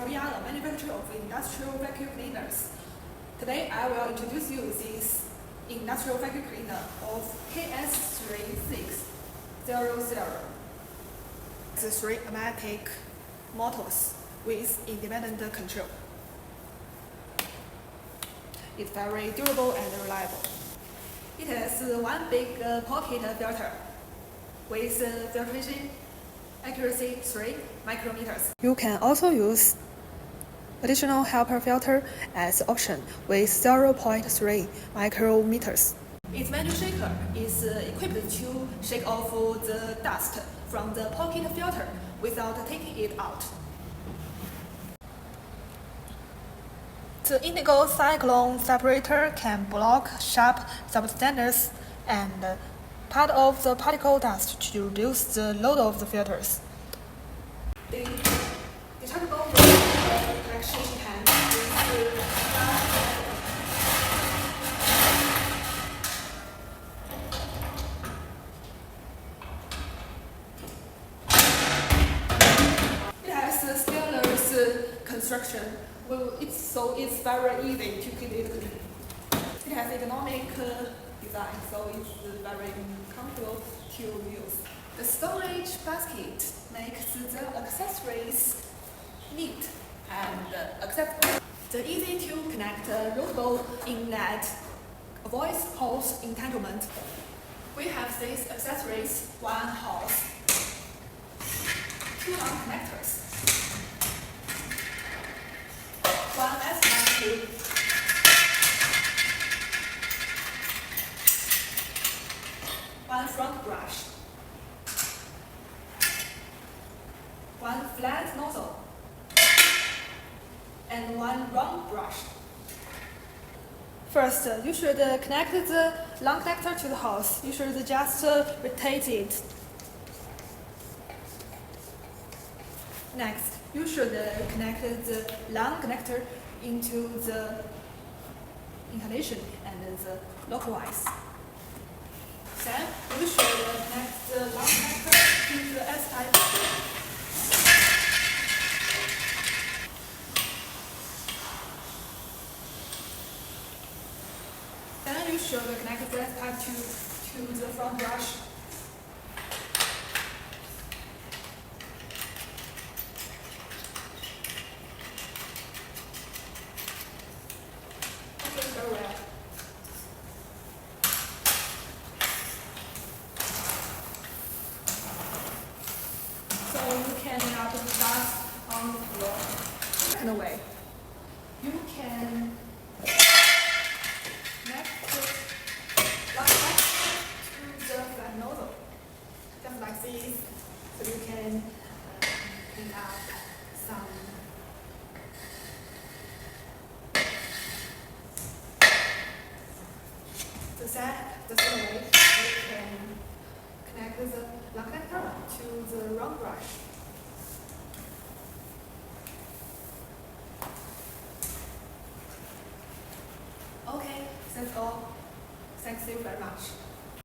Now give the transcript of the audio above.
we are a manufacturer of industrial vacuum cleaners. Today I will introduce you this industrial vacuum cleaner of KS3600. The 3 automatic motors with independent control. It's very durable and reliable. It has one big pocket filter with filtration accuracy 3 micrometers. You can also use additional helper filter as option with 0.3 micrometers. Its manual shaker is equipped to shake off the dust from the pocket filter without taking it out. The indigo cyclone separator can block sharp substances and part of the particle dust to reduce the load of the filters. The detachable collection can It has a stainless construction. So it's very easy to keep it clean. It has economic design, so it's very comfortable to use. The storage basket makes the accessories neat and acceptable. The easy to connect routable inlet avoids hose entanglement. We have these accessories: one hose, 2 long connectors, one S tube, one front brush, one flat nozzle, and one round brush. First, you should connect the long connector to the hose. You should just rotate it. Next, you should connect the long connector into the installation and the localize. Then, you should connect the long connector to the S-type. Then you should connect the S-type to the front brush. Very well. So you can now put the dust on the floor. Second way, you can connect the long connector to the flat nozzle, just like this, so you can clean up some. The same way, you can connect the long connector to the round brush. Okay, that's all. Thank you very much.